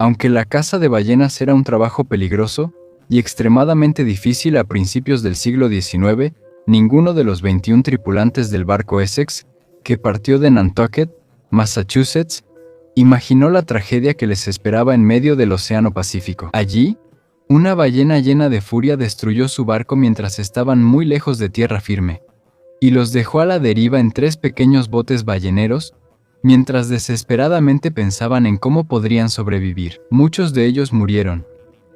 Aunque la caza de ballenas era un trabajo peligroso y extremadamente difícil a principios del siglo XIX, ninguno de los 21 tripulantes del barco Essex, que partió de Nantucket, Massachusetts, imaginó la tragedia que les esperaba en medio del Océano Pacífico. Allí, una ballena llena de furia destruyó su barco mientras estaban muy lejos de tierra firme, y los dejó a la deriva en 3 pequeños botes balleneros, mientras desesperadamente pensaban en cómo podrían sobrevivir. Muchos de ellos murieron,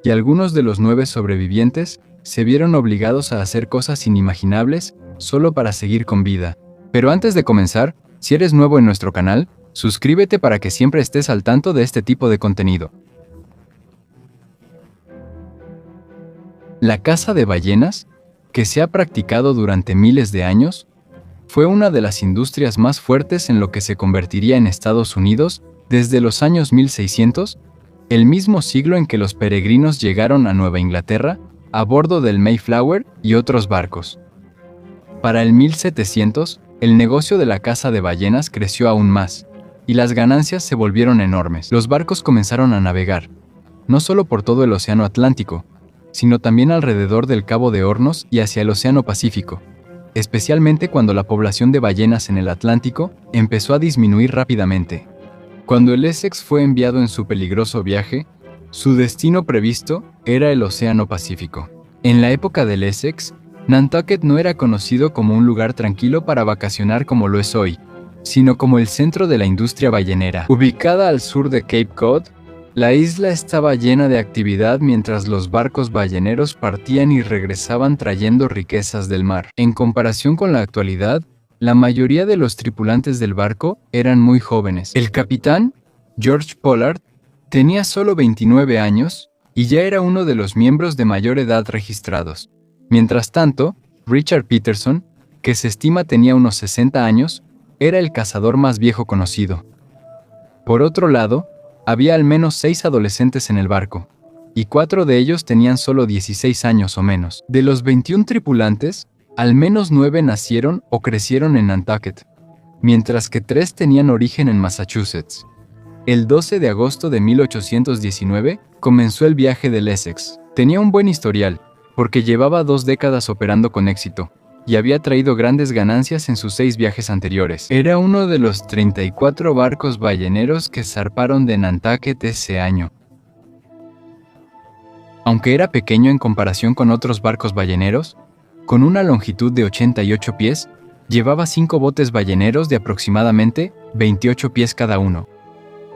y algunos de los 9 sobrevivientes se vieron obligados a hacer cosas inimaginables solo para seguir con vida. Pero antes de comenzar, si eres nuevo en nuestro canal, suscríbete para que siempre estés al tanto de este tipo de contenido. La caza de ballenas, que se ha practicado durante miles de años, fue una de las industrias más fuertes en lo que se convertiría en Estados Unidos desde los años 1600, el mismo siglo en que los peregrinos llegaron a Nueva Inglaterra a bordo del Mayflower y otros barcos. Para el 1700, el negocio de la caza de ballenas creció aún más, y las ganancias se volvieron enormes. Los barcos comenzaron a navegar, no solo por todo el Océano Atlántico, sino también alrededor del Cabo de Hornos y hacia el Océano Pacífico, especialmente cuando la población de ballenas en el Atlántico empezó a disminuir rápidamente. Cuando el Essex fue enviado en su peligroso viaje, su destino previsto era el Océano Pacífico. En la época del Essex, Nantucket no era conocido como un lugar tranquilo para vacacionar como lo es hoy, sino como el centro de la industria ballenera. Ubicada al sur de Cape Cod, la isla estaba llena de actividad mientras los barcos balleneros partían y regresaban trayendo riquezas del mar. En comparación con la actualidad, la mayoría de los tripulantes del barco eran muy jóvenes. El capitán, George Pollard, tenía solo 29 años y ya era uno de los miembros de mayor edad registrados. Mientras tanto, Richard Peterson, que se estima tenía unos 60 años, era el cazador más viejo conocido. Por otro lado, había al menos 6 adolescentes en el barco, y 4 de ellos tenían solo 16 años o menos. De los 21 tripulantes, al menos 9 nacieron o crecieron en Nantucket, mientras que 3 tenían origen en Massachusetts. El 12 de agosto de 1819 comenzó el viaje del Essex. Tenía un buen historial, porque llevaba 2 décadas operando con éxito, y había traído grandes ganancias en sus 6 viajes anteriores. Era uno de los 34 barcos balleneros que zarparon de Nantucket ese año. Aunque era pequeño en comparación con otros barcos balleneros, con una longitud de 88 pies, llevaba 5 botes balleneros de aproximadamente 28 pies cada uno.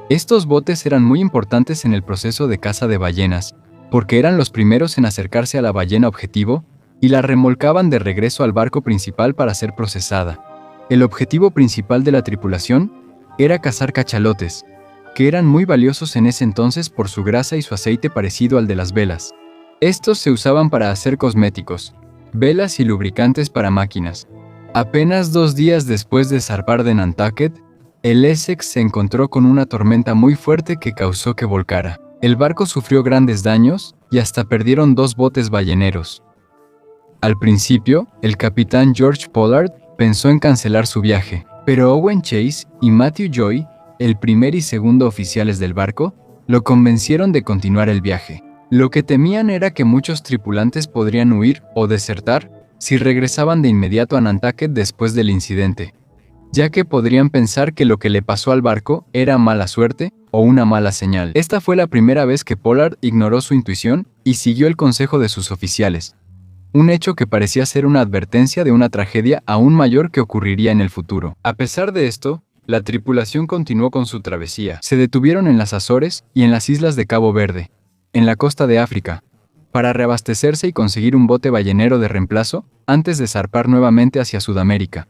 Estos botes eran muy importantes en el proceso de caza de ballenas, porque eran los primeros en acercarse a la ballena objetivo y la remolcaban de regreso al barco principal para ser procesada. El objetivo principal de la tripulación era cazar cachalotes, que eran muy valiosos en ese entonces por su grasa y su aceite parecido al de las velas. Estos se usaban para hacer cosméticos, velas y lubricantes para máquinas. Apenas 2 días después de zarpar de Nantucket, el Essex se encontró con una tormenta muy fuerte que causó que volcara. El barco sufrió grandes daños y hasta perdieron 2 botes balleneros. Al principio, el capitán George Pollard pensó en cancelar su viaje, pero Owen Chase y Matthew Joy, el primer y segundo oficiales del barco, lo convencieron de continuar el viaje. Lo que temían era que muchos tripulantes podrían huir o desertar si regresaban de inmediato a Nantucket después del incidente, ya que podrían pensar que lo que le pasó al barco era mala suerte o una mala señal. Esta fue la primera vez que Pollard ignoró su intuición y siguió el consejo de sus oficiales, un hecho que parecía ser una advertencia de una tragedia aún mayor que ocurriría en el futuro. A pesar de esto, la tripulación continuó con su travesía. Se detuvieron en las Azores y en las islas de Cabo Verde, en la costa de África, para reabastecerse y conseguir un bote ballenero de reemplazo antes de zarpar nuevamente hacia Sudamérica.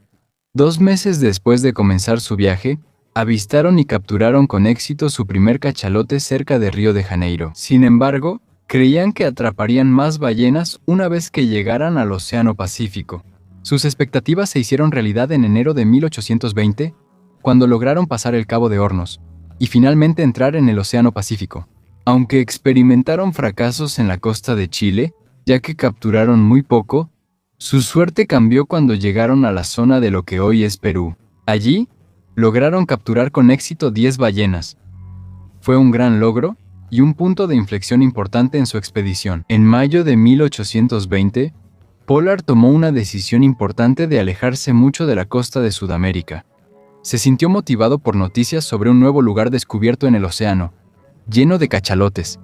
2 meses después de comenzar su viaje, avistaron y capturaron con éxito su primer cachalote cerca de Río de Janeiro. Sin embargo, creían que atraparían más ballenas una vez que llegaran al Océano Pacífico. Sus expectativas se hicieron realidad en enero de 1820, cuando lograron pasar el Cabo de Hornos y finalmente entrar en el Océano Pacífico. Aunque experimentaron fracasos en la costa de Chile, ya que capturaron muy poco, su suerte cambió cuando llegaron a la zona de lo que hoy es Perú. Allí, lograron capturar con éxito 10 ballenas. Fue un gran logro, y un punto de inflexión importante en su expedición. En mayo de 1820, Pollard tomó una decisión importante de alejarse mucho de la costa de Sudamérica. Se sintió motivado por noticias sobre un nuevo lugar descubierto en el océano, lleno de cachalotes,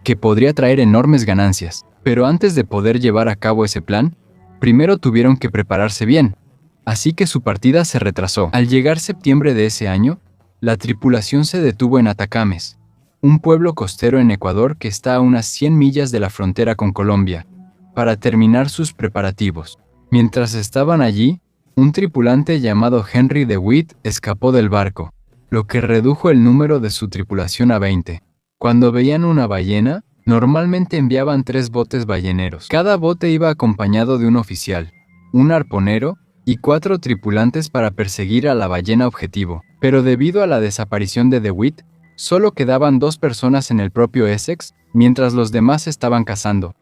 que podría traer enormes ganancias. Pero antes de poder llevar a cabo ese plan, primero tuvieron que prepararse bien, así que su partida se retrasó. Al llegar septiembre de ese año, la tripulación se detuvo en Atacames, un pueblo costero en Ecuador que está a unas 100 millas de la frontera con Colombia, para terminar sus preparativos. Mientras estaban allí, un tripulante llamado Henry DeWitt escapó del barco, lo que redujo el número de su tripulación a 20. Cuando veían una ballena, normalmente enviaban 3 botes balleneros. Cada bote iba acompañado de un oficial, un arponero y 4 tripulantes para perseguir a la ballena objetivo. Pero debido a la desaparición de DeWitt, solo quedaban 2 personas en el propio Essex, mientras los demás estaban cazando.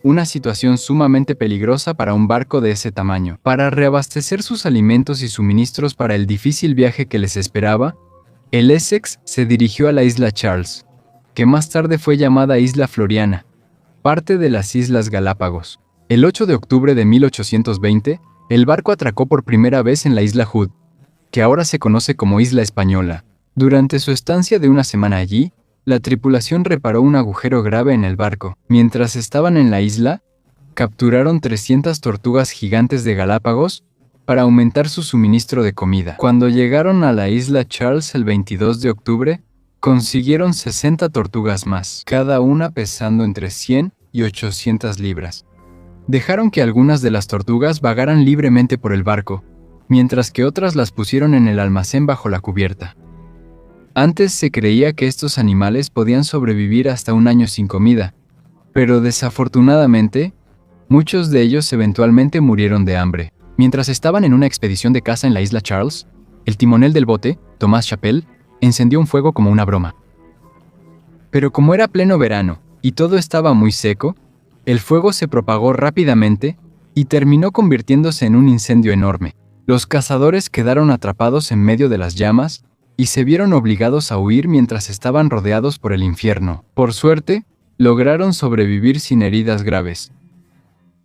Una situación sumamente peligrosa para un barco de ese tamaño. Para reabastecer sus alimentos y suministros para el difícil viaje que les esperaba, el Essex se dirigió a la isla Charles, que más tarde fue llamada Isla Floriana, parte de las Islas Galápagos. El 8 de octubre de 1820, el barco atracó por primera vez en la isla Hood, que ahora se conoce como Isla Española. Durante su estancia de una semana allí, la tripulación reparó un agujero grave en el barco. Mientras estaban en la isla, capturaron 300 tortugas gigantes de Galápagos para aumentar su suministro de comida. Cuando llegaron a la isla Charles el 22 de octubre, consiguieron 60 tortugas más, cada una pesando entre 100 y 800 libras. Dejaron que algunas de las tortugas vagaran libremente por el barco, mientras que otras las pusieron en el almacén bajo la cubierta. Antes se creía que estos animales podían sobrevivir hasta un año sin comida, pero desafortunadamente, muchos de ellos eventualmente murieron de hambre. Mientras estaban en una expedición de caza en la isla Charles, el timonel del bote, Thomas Chappell, encendió un fuego como una broma. Pero como era pleno verano y todo estaba muy seco, el fuego se propagó rápidamente y terminó convirtiéndose en un incendio enorme. Los cazadores quedaron atrapados en medio de las llamas y se vieron obligados a huir mientras estaban rodeados por el infierno. Por suerte, lograron sobrevivir sin heridas graves.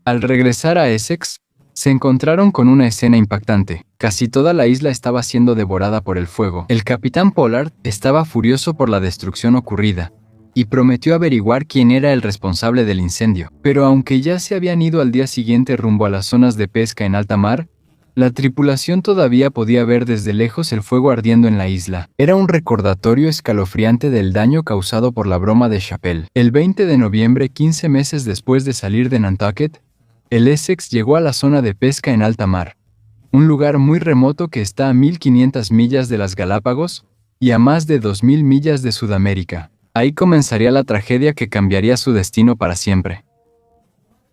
Al regresar a Essex, se encontraron con una escena impactante. Casi toda la isla estaba siendo devorada por el fuego. El capitán Pollard estaba furioso por la destrucción ocurrida y prometió averiguar quién era el responsable del incendio. Pero aunque ya se habían ido al día siguiente rumbo a las zonas de pesca en alta mar, la tripulación todavía podía ver desde lejos el fuego ardiendo en la isla. Era un recordatorio escalofriante del daño causado por la broma de Chappell. El 20 de noviembre, 15 meses después de salir de Nantucket, el Essex llegó a la zona de pesca en alta mar, un lugar muy remoto que está a 1500 millas de las Galápagos y a más de 2000 millas de Sudamérica. Ahí comenzaría la tragedia que cambiaría su destino para siempre.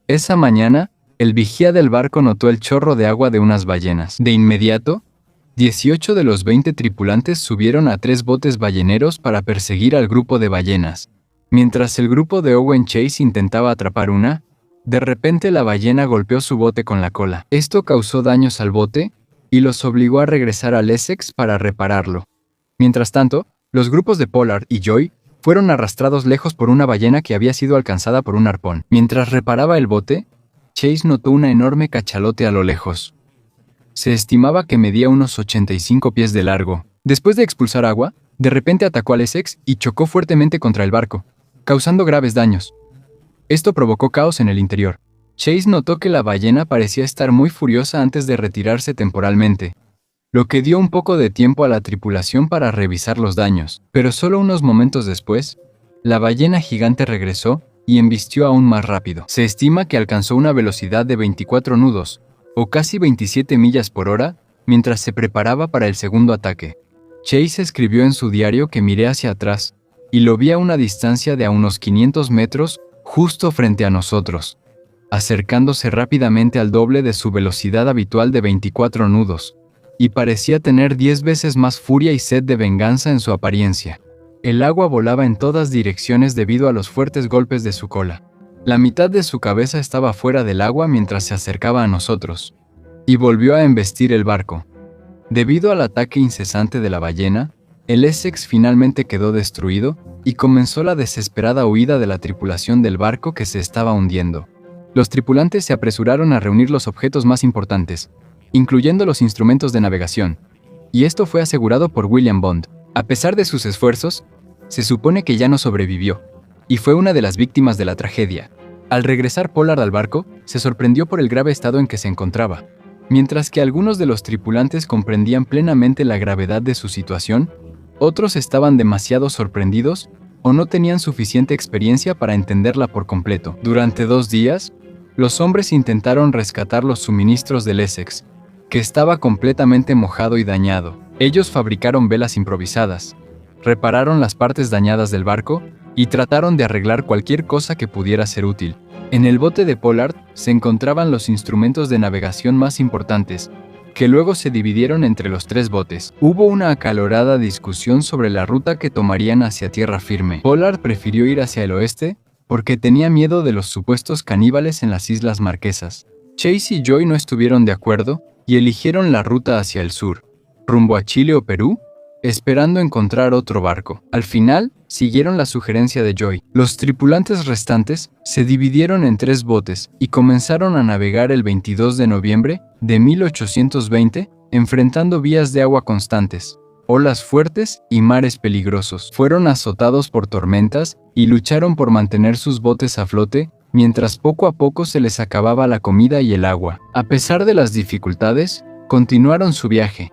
Esa mañana, el vigía del barco notó el chorro de agua de unas ballenas. De inmediato, 18 de los 20 tripulantes subieron a 3 botes balleneros para perseguir al grupo de ballenas. Mientras el grupo de Owen Chase intentaba atrapar una, de repente la ballena golpeó su bote con la cola. Esto causó daños al bote y los obligó a regresar al Essex para repararlo. Mientras tanto, los grupos de Pollard y Joy fueron arrastrados lejos por una ballena que había sido alcanzada por un arpón. Mientras reparaba el bote, Chase notó una enorme cachalote a lo lejos. Se estimaba que medía unos 85 pies de largo. Después de expulsar agua, de repente atacó al Essex y chocó fuertemente contra el barco, causando graves daños. Esto provocó caos en el interior. Chase notó que la ballena parecía estar muy furiosa antes de retirarse temporalmente, lo que dio un poco de tiempo a la tripulación para revisar los daños. Pero solo unos momentos después, la ballena gigante regresó y embistió aún más rápido. Se estima que alcanzó una velocidad de 24 nudos, o casi 27 millas por hora, mientras se preparaba para el segundo ataque. Chase escribió en su diario que miré hacia atrás, y lo vi a una distancia de a unos 500 metros, justo frente a nosotros, acercándose rápidamente al doble de su velocidad habitual de 24 nudos, y parecía tener 10 veces más furia y sed de venganza en su apariencia. El agua volaba en todas direcciones debido a los fuertes golpes de su cola. La mitad de su cabeza estaba fuera del agua mientras se acercaba a nosotros, y volvió a embestir el barco. Debido al ataque incesante de la ballena, El Essex finalmente quedó destruido y comenzó la desesperada huida de la tripulación del barco que se estaba hundiendo. Los tripulantes se apresuraron a reunir los objetos más importantes, incluyendo los instrumentos de navegación, y esto fue asegurado por William Bond. A pesar de sus esfuerzos, se supone que ya no sobrevivió, y fue una de las víctimas de la tragedia. Al regresar Pollard al barco, se sorprendió por el grave estado en que se encontraba. Mientras que algunos de los tripulantes comprendían plenamente la gravedad de su situación, otros estaban demasiado sorprendidos o no tenían suficiente experiencia para entenderla por completo. Durante 2 días, los hombres intentaron rescatar los suministros del Essex, que estaba completamente mojado y dañado. Ellos fabricaron velas improvisadas, repararon las partes dañadas del barco y trataron de arreglar cualquier cosa que pudiera ser útil. En el bote de Pollard se encontraban los instrumentos de navegación más importantes, que luego se dividieron entre los 3 botes. Hubo una acalorada discusión sobre la ruta que tomarían hacia tierra firme. Pollard prefirió ir hacia el oeste porque tenía miedo de los supuestos caníbales en las Islas Marquesas. Chase y Joy no estuvieron de acuerdo y eligieron la ruta hacia el sur, rumbo a Chile o Perú, esperando encontrar otro barco. Al final, siguieron la sugerencia de Joy. Los tripulantes restantes se dividieron en 3 botes y comenzaron a navegar el 22 de noviembre de 1820, enfrentando vías de agua constantes, olas fuertes y mares peligrosos. Fueron azotados por tormentas y lucharon por mantener sus botes a flote, mientras poco a poco se les acababa la comida y el agua. A pesar de las dificultades, continuaron su viaje,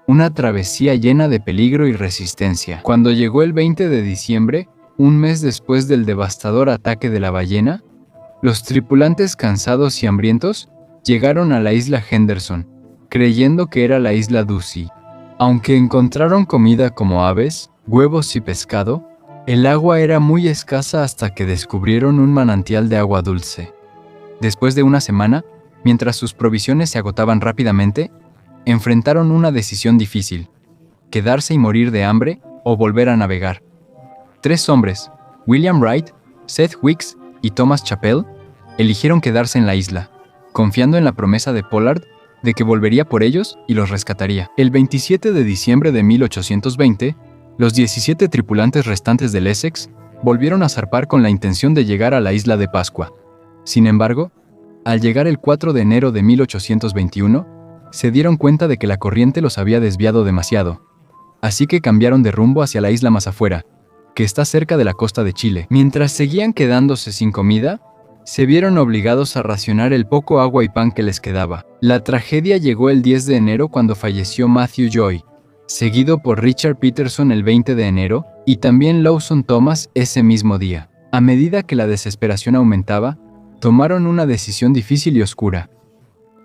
una travesía llena de peligro y resistencia. Cuando llegó el 20 de diciembre, un mes después del devastador ataque de la ballena, los tripulantes cansados y hambrientos llegaron a la isla Henderson, creyendo que era la isla Ducie. Aunque encontraron comida como aves, huevos y pescado, el agua era muy escasa hasta que descubrieron un manantial de agua dulce. Después de una semana, mientras sus provisiones se agotaban rápidamente, enfrentaron una decisión difícil: quedarse y morir de hambre o volver a navegar. 3 hombres, William Wright, Seth Weeks y Thomas Chappell, eligieron quedarse en la isla, confiando en la promesa de Pollard de que volvería por ellos y los rescataría. El 27 de diciembre de 1820, los 17 tripulantes restantes del Essex volvieron a zarpar con la intención de llegar a la isla de Pascua. Sin embargo, al llegar el 4 de enero de 1821, se dieron cuenta de que la corriente los había desviado demasiado, así que cambiaron de rumbo hacia la isla más afuera, que está cerca de la costa de Chile. Mientras seguían quedándose sin comida, se vieron obligados a racionar el poco agua y pan que les quedaba. La tragedia llegó el 10 de enero cuando falleció Matthew Joy, seguido por Richard Peterson el 20 de enero y también Lawson Thomas ese mismo día. A medida que la desesperación aumentaba, tomaron una decisión difícil y oscura: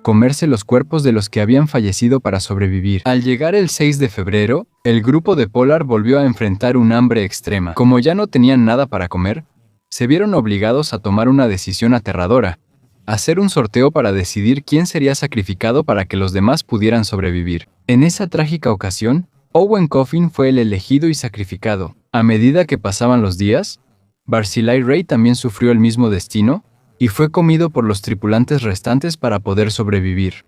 comerse los cuerpos de los que habían fallecido para sobrevivir. Al llegar el 6 de febrero, el grupo de Pollard volvió a enfrentar un hambre extrema. Como ya no tenían nada para comer, se vieron obligados a tomar una decisión aterradora: hacer un sorteo para decidir quién sería sacrificado para que los demás pudieran sobrevivir. En esa trágica ocasión, Owen Coffin fue el elegido y sacrificado. A medida que pasaban los días, Barzillai Ray también sufrió el mismo destino y fue comido por los tripulantes restantes para poder sobrevivir.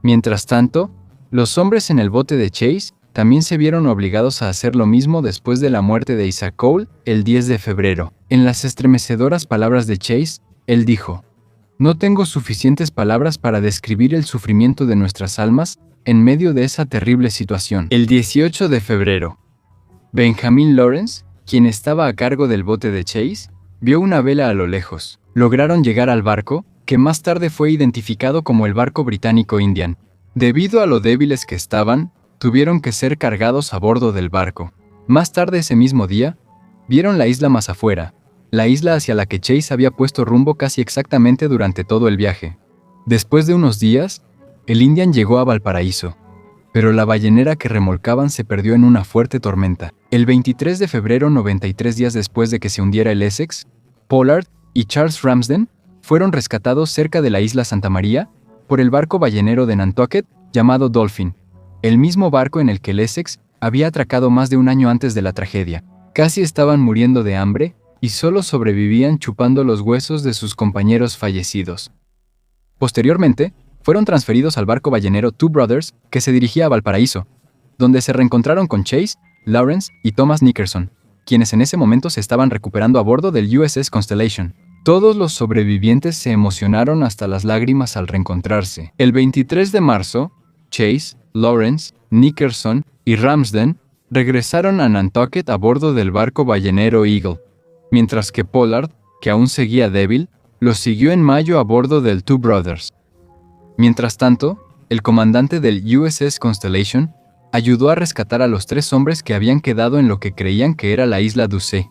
Mientras tanto, los hombres en el bote de Chase también se vieron obligados a hacer lo mismo después de la muerte de Isaac Cole el 10 de febrero. En las estremecedoras palabras de Chase, él dijo: «No tengo suficientes palabras para describir el sufrimiento de nuestras almas en medio de esa terrible situación». El 18 de febrero, Benjamin Lawrence, quien estaba a cargo del bote de Chase, vio una vela a lo lejos. Lograron llegar al barco, que más tarde fue identificado como el barco británico Indian. Debido a lo débiles que estaban, tuvieron que ser cargados a bordo del barco. Más tarde ese mismo día, vieron la isla más afuera, la isla hacia la que Chase había puesto rumbo casi exactamente durante todo el viaje. Después de unos días, el Indian llegó a Valparaíso, pero la ballenera que remolcaban se perdió en una fuerte tormenta. El 23 de febrero, 93 días después de que se hundiera el Essex, Pollard y Charles Ramsden fueron rescatados cerca de la isla Santa María por el barco ballenero de Nantucket llamado Dolphin, el mismo barco en el que el Essex había atracado más de un año antes de la tragedia. Casi estaban muriendo de hambre y solo sobrevivían chupando los huesos de sus compañeros fallecidos. Posteriormente, fueron transferidos al barco ballenero Two Brothers, que se dirigía a Valparaíso, donde se reencontraron con Chase Lawrence y Thomas Nickerson, quienes en ese momento se estaban recuperando a bordo del USS Constellation. Todos los sobrevivientes se emocionaron hasta las lágrimas al reencontrarse. El 23 de marzo, Chase, Lawrence, Nickerson y Ramsden regresaron a Nantucket a bordo del barco ballenero Eagle, mientras que Pollard, que aún seguía débil, los siguió en mayo a bordo del Two Brothers. Mientras tanto, el comandante del USS Constellation ayudó a rescatar a los 3 hombres que habían quedado en lo que creían que era la isla Ducey,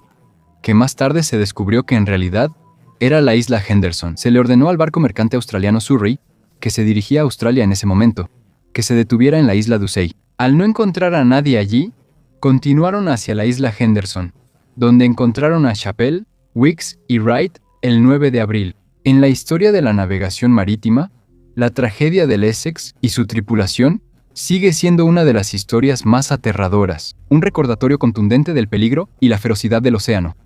que más tarde se descubrió que en realidad era la isla Henderson. Se le ordenó al barco mercante australiano Surrey, que se dirigía a Australia en ese momento, que se detuviera en la isla Ducey. Al no encontrar a nadie allí, continuaron hacia la isla Henderson, donde encontraron a Chappell, Weeks y Wright el 9 de abril. En la historia de la navegación marítima, la tragedia del Essex y su tripulación sigue siendo una de las historias más aterradoras, un recordatorio contundente del peligro y la ferocidad del océano.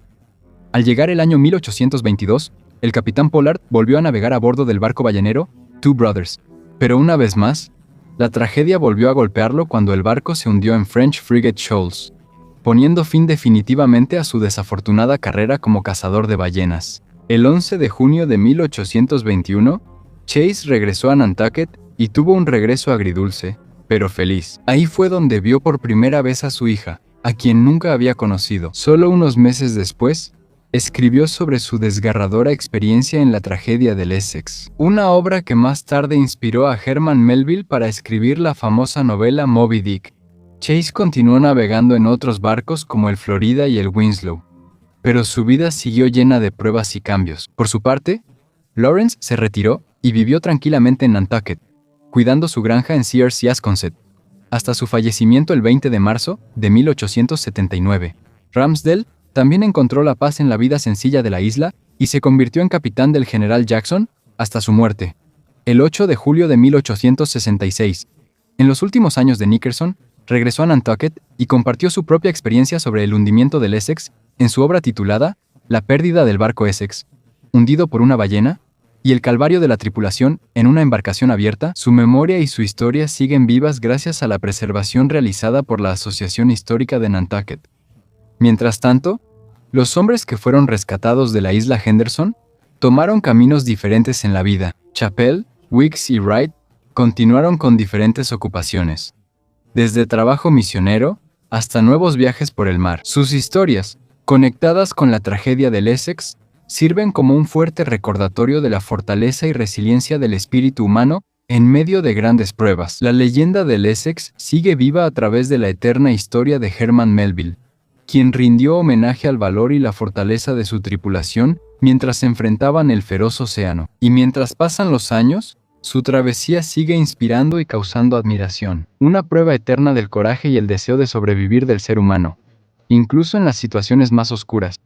Al llegar el año 1822, el capitán Pollard volvió a navegar a bordo del barco ballenero Two Brothers, pero una vez más, la tragedia volvió a golpearlo cuando el barco se hundió en French Frigate Shoals, poniendo fin definitivamente a su desafortunada carrera como cazador de ballenas. El 11 de junio de 1821, Chase regresó a Nantucket y tuvo un regreso agridulce, pero feliz. Ahí fue donde vio por primera vez a su hija, a quien nunca había conocido. Solo unos meses después, escribió sobre su desgarradora experiencia en la tragedia del Essex, una obra que más tarde inspiró a Herman Melville para escribir la famosa novela Moby Dick. Chase continuó navegando en otros barcos como el Florida y el Winslow, pero su vida siguió llena de pruebas y cambios. Por su parte, Lawrence se retiró y vivió tranquilamente en Nantucket, cuidando su granja en Sears y Asconset, hasta su fallecimiento el 20 de marzo de 1879. Ramsdell también encontró la paz en la vida sencilla de la isla y se convirtió en capitán del general Jackson hasta su muerte, el 8 de julio de 1866. En los últimos años de Nickerson, regresó a Nantucket y compartió su propia experiencia sobre el hundimiento del Essex en su obra titulada La pérdida del barco Essex, hundido por una ballena, y el calvario de la tripulación en una embarcación abierta. Su memoria y su historia siguen vivas gracias a la preservación realizada por la Asociación Histórica de Nantucket. Mientras tanto, los hombres que fueron rescatados de la isla Henderson tomaron caminos diferentes en la vida. Chappell, Weeks y Wright continuaron con diferentes ocupaciones, desde trabajo misionero hasta nuevos viajes por el mar. Sus historias, conectadas con la tragedia del Essex, sirven como un fuerte recordatorio de la fortaleza y resiliencia del espíritu humano en medio de grandes pruebas. La leyenda del Essex sigue viva a través de la eterna historia de Herman Melville, quien rindió homenaje al valor y la fortaleza de su tripulación mientras se enfrentaban el feroz océano. Y mientras pasan los años, su travesía sigue inspirando y causando admiración, una prueba eterna del coraje y el deseo de sobrevivir del ser humano, incluso en las situaciones más oscuras.